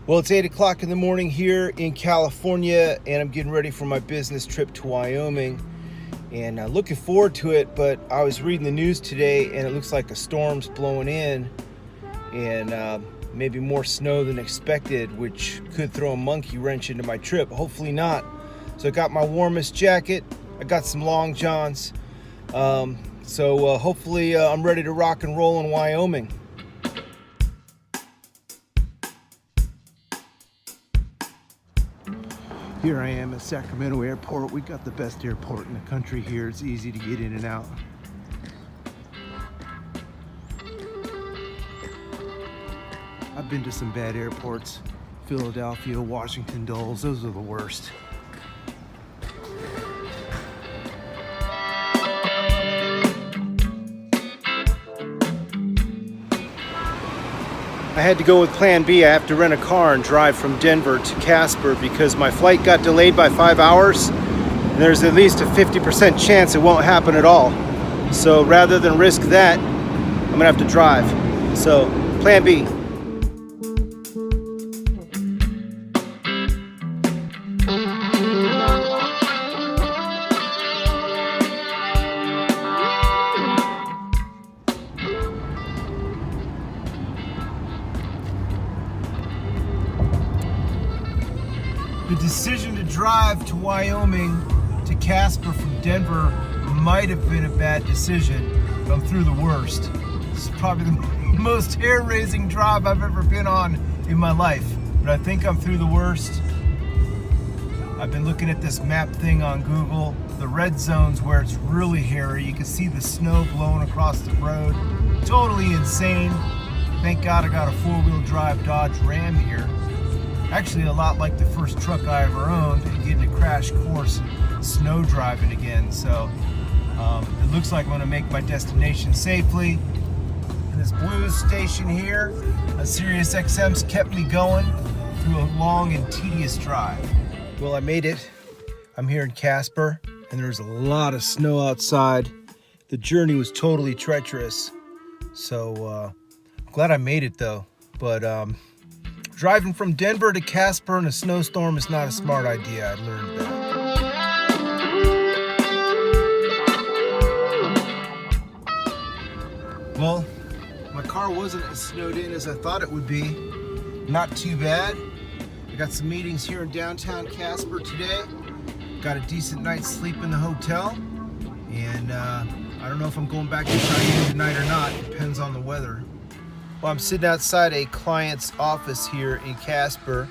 Well, it's 8 o'clock in the morning here in California, and I'm getting ready for my business trip to Wyoming, and looking forward to it. But I was reading the news today, and it looks like a storm's blowing in, and maybe more snow than expected, which could throw a monkey wrench into my trip. Hopefully not. So I got my warmest jacket, I got some long johns, so hopefully I'm ready to rock and roll in Wyoming. Here I am at Sacramento Airport. We got the best airport in the country here. It's easy to get in and out. I've been to some bad airports. Philadelphia, Washington Dulles, those are the worst. I had to go with plan B. I have to rent a car and drive from Denver to Casper because my flight got delayed by 5 hours. And there's at least a 50% chance it won't happen at all. So rather than risk that, I'm gonna have to drive. So plan B. The decision to drive to Wyoming to Casper from Denver might have been a bad decision, but I'm through the worst. This is probably the most hair-raising drive I've ever been on in my life, but I think I'm through the worst. I've been looking at this map thing on Google. The red zone's where it's really hairy. You can see the snow blowing across the road. Totally insane. Thank God I got a four-wheel drive Dodge Ram here. Actually a lot like the first truck I ever owned, and getting a crash course in snow driving again. So it looks like I'm gonna make my destination safely. And this Blues station here, a Sirius XM's kept me going through a long and tedious drive. Well, I made it. I'm here in Casper, and there's a lot of snow outside. The journey was totally treacherous. So I'm glad I made it though. But driving from Denver to Casper in a snowstorm is not a smart idea. I learned that. Well, my car wasn't as snowed in as I thought it would be. Not too bad. I got some meetings here in downtown Casper today. Got a decent night's sleep in the hotel. And I don't know if I'm going back to Cheyenne tonight or not. Depends on the weather. Well, I'm sitting outside a client's office here in Casper,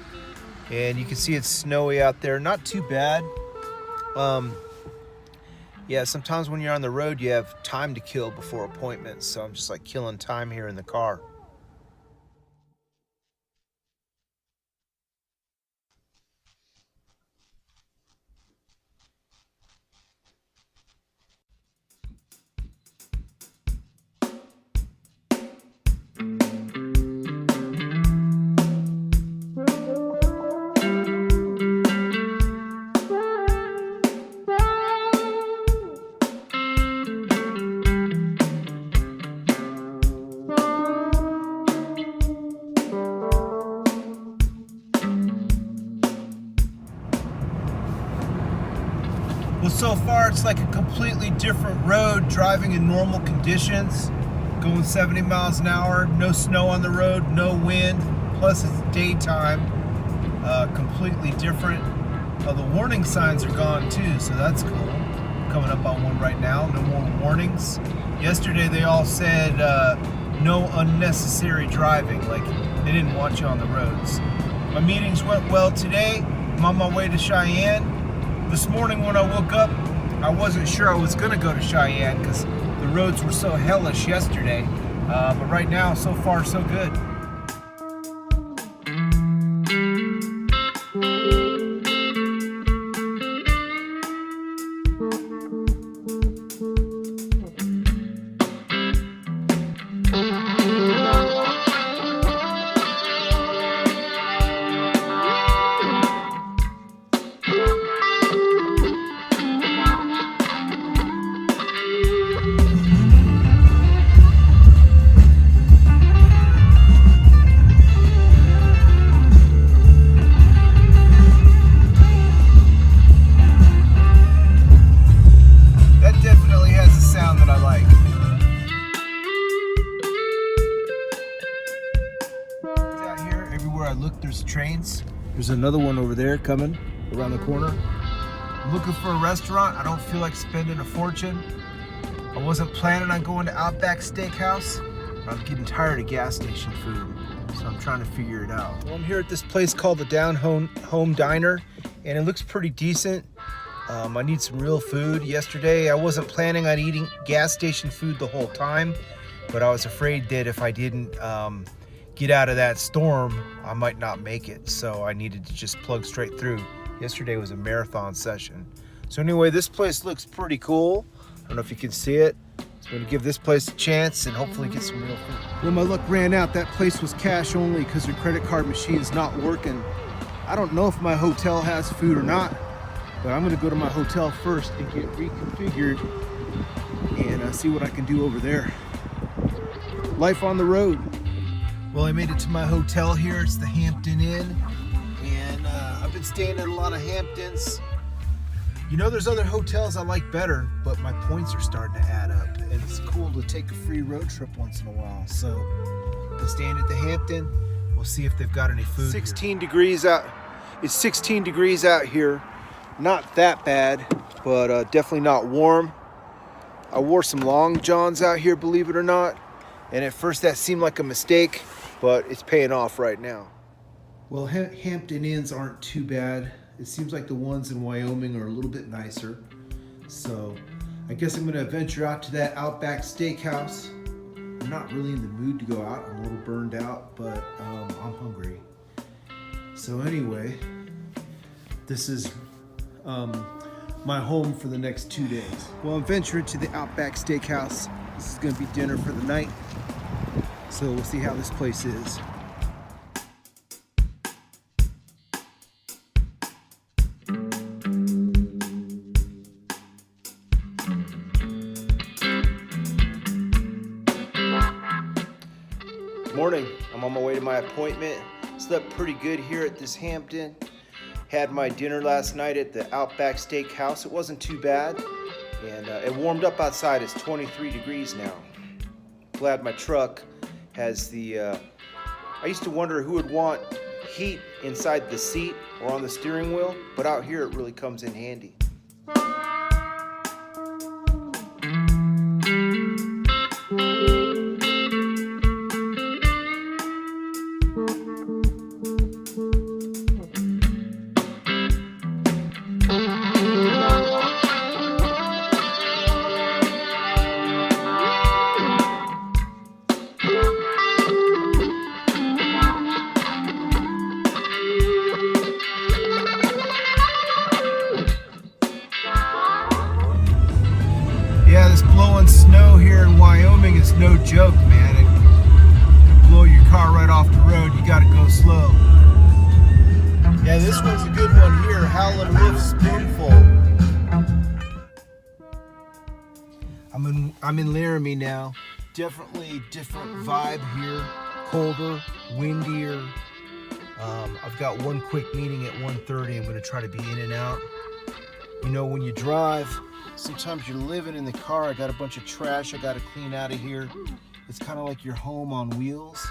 and you can see it's snowy out there. Not too bad. Yeah, sometimes when you're on the road, you have time to kill before appointments, so I'm just like killing time here in the car. Well, so far it's like a completely different road driving in normal conditions, going 70 miles an hour, no snow on the road, no wind, plus it's daytime, completely different. The warning signs are gone too, so that's cool. Coming up on one right now, no more warnings. Yesterday they all said no unnecessary driving, like they didn't want you on the roads. My meetings went well today. I'm on my way to Cheyenne. This morning when I woke up, I wasn't sure I was gonna go to Cheyenne because the roads were so hellish yesterday. But right now, so far, so good. everywhere I look, there's trains. There's another one over there coming around the corner. I'm looking for a restaurant. I don't feel like spending a fortune. I wasn't planning on going to Outback Steakhouse. I'm getting tired of gas station food, so I'm trying to figure it out. Well, I'm here at this place called the Down Home Diner, and it looks pretty decent. I need some real food. Yesterday, I wasn't planning on eating gas station food the whole time, but I was afraid that if I didn't get out of that storm, I might not make it. So I needed to just plug straight through. Yesterday was a marathon session. So anyway, this place looks pretty cool. I don't know if you can see it. So I'm gonna give this place a chance and hopefully get some real food. When my luck ran out, that place was cash only because their credit card machine's not working. I don't know if my hotel has food or not, but I'm gonna go to my hotel first and get reconfigured and see what I can do over there. Life on the road. Well, I made it to my hotel here. It's the Hampton Inn, and I've been staying at a lot of Hamptons. You know, there's other hotels I like better, but my points are starting to add up, and it's cool to take a free road trip once in a while. So I'm staying at the Hampton. We'll see if they've got any food. 16 degrees out. It's 16 degrees out here. Not that bad, but definitely not warm. I wore some long johns out here, believe it or not, and at first that seemed like a mistake, but it's paying off right now. Well, Hampton Inns aren't too bad. It seems like the ones in Wyoming are a little bit nicer. So I guess I'm gonna venture out to that Outback Steakhouse. I'm not really in the mood to go out. I'm a little burned out, but I'm hungry. So anyway, this is my home for the next 2 days. Well, I'm venturing to the Outback Steakhouse. This is gonna be dinner for the night. So we'll see how this place is. Morning, I'm on my way to my appointment. Slept pretty good here at this Hampton. Had my dinner last night at the Outback Steakhouse. It wasn't too bad, and it warmed up outside. It's 23 degrees now. Glad my truck has the, I used to wonder who would want heat inside the seat or on the steering wheel, but out here it really comes in handy. Yeah, this blowing snow here in Wyoming is no joke, man. It'll blow your car right off the road. You gotta go slow. Yeah, this one's a good one here. Howlin' Wolf Spoonful. I'm in Laramie now. Definitely different vibe here. Colder, windier. I've got one quick meeting at 1:30. I'm gonna try to be in and out. You know, when you drive, sometimes you're living in the car. I got a bunch of trash I got to clean out of here. It's kind of like your home on wheels.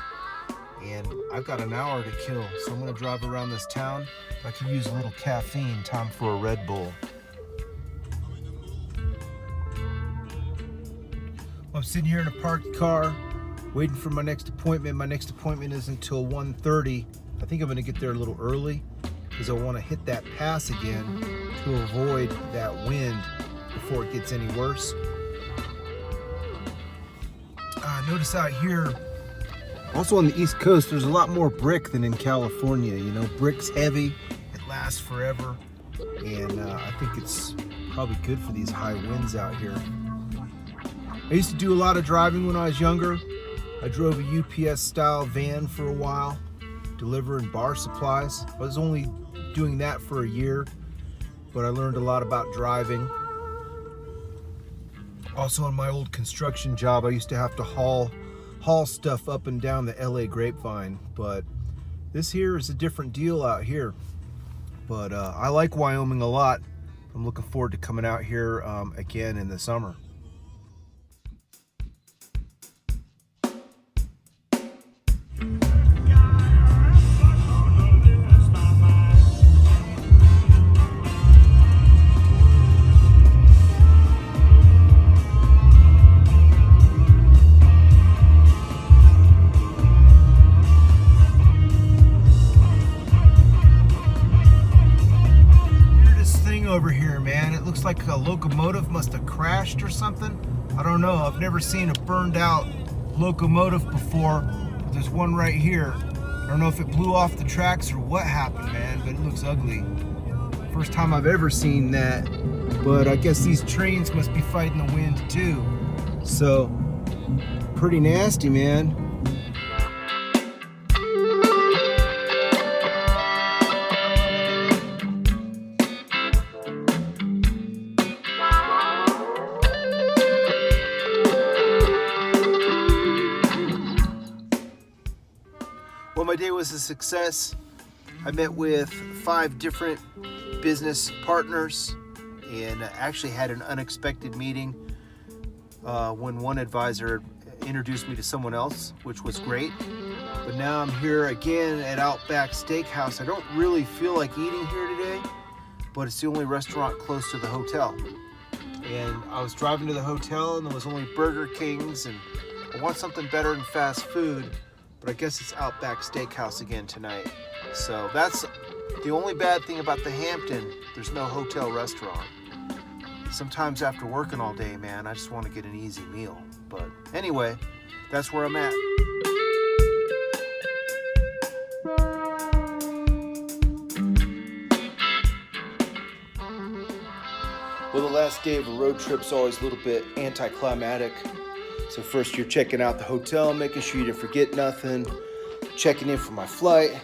And I've got an hour to kill, so I'm going to drive around this town. If I can use a little caffeine, time for a Red Bull. Well, I'm sitting here in a parked car, waiting for my next appointment. My next appointment is until 1:30. I think I'm going to get there a little early because I want to hit that pass again to avoid that wind before it gets any worse. Notice out here, also on the East Coast, there's a lot more brick than in California. You know, brick's heavy, it lasts forever, and I think it's probably good for these high winds out here. I used to do a lot of driving when I was younger. I drove a UPS style van for a while, delivering bar supplies. I was only doing that for a year, but I learned a lot about driving. Also on my old construction job, I used to have to haul stuff up and down the LA Grapevine, but this here is a different deal out here. But I like Wyoming a lot. I'm looking forward to coming out here again in the summer. looks like a locomotive must have crashed or something. I don't know. I've never seen a burned out locomotive before. But there's one right here. I don't know if it blew off the tracks or what happened, man, but it looks ugly. First time I've ever seen that. But I guess these trains must be fighting the wind too. So, pretty nasty, man. Well, my day was a success. I met with 5 different business partners and actually had an unexpected meeting when one advisor introduced me to someone else, which was great. But now I'm here again at Outback Steakhouse. I don't really feel like eating here today, but it's the only restaurant close to the hotel. And I was driving to the hotel and there was only Burger King's, and I want something better than fast food. But I guess it's Outback Steakhouse again tonight. So that's the only bad thing about the Hampton. There's no hotel restaurant. Sometimes after working all day, man, I just want to get an easy meal. But anyway, that's where I'm at. Well, the last day of a road trip's always a little bit anticlimactic. So first you're checking out the hotel, making sure you didn't forget nothing, checking in for my flight,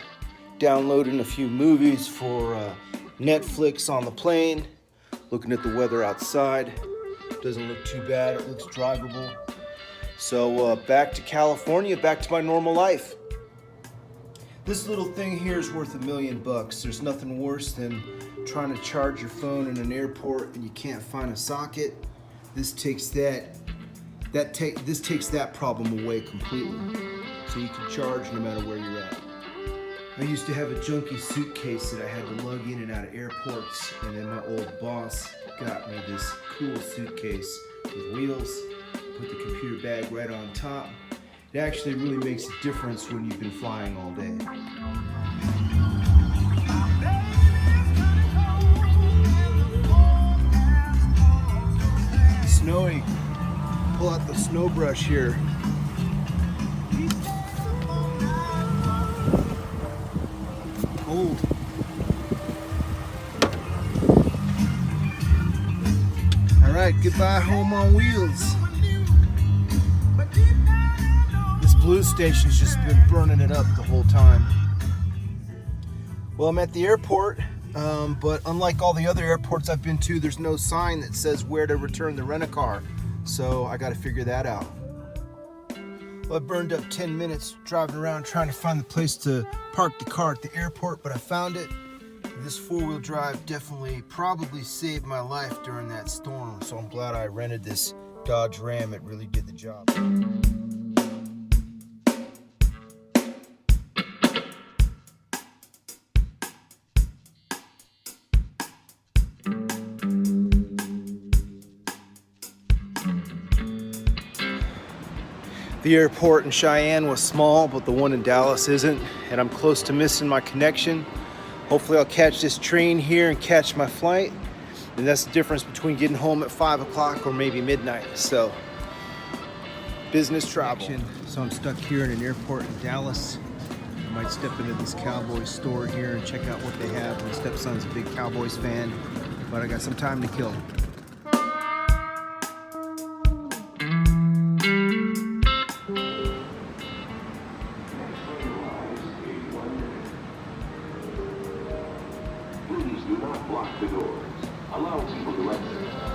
downloading a few movies for Netflix on the plane, looking at the weather outside. Doesn't look too bad, it looks drivable. So back to California, back to my normal life. This little thing here is worth $1 million. There's nothing worse than trying to charge your phone in an airport and you can't find a socket. This takes that problem away completely. So you can charge no matter where you're at. I used to have a junky suitcase that I had to lug in and out of airports, and then my old boss got me this cool suitcase with wheels, put the computer bag right on top. It actually really makes a difference when you've been flying all day. Snowy. Pull out the snow brush here. Cold. All right, goodbye home on wheels. This blue station's just been burning it up the whole time. Well, I'm at the airport, but unlike all the other airports I've been to, there's no sign that says where to return the rent-a-car. So I got to figure that out. Well, I burned up 10 minutes driving around trying to find the place to park the car at the airport, but I found it. This 4-wheel drive probably saved my life during that storm. So I'm glad I rented this Dodge Ram. It really did the job. The airport in Cheyenne was small, but the one in Dallas isn't, and I'm close to missing my connection. Hopefully I'll catch this train here and catch my flight, and that's the difference between getting home at 5 o'clock or maybe midnight. So, business travel. So I'm stuck here in an airport in Dallas. I might step into this Cowboys store here and check out what they have. My stepson's a big Cowboys fan, but I got some time to kill. Please do not block the doors. Allow people to exit.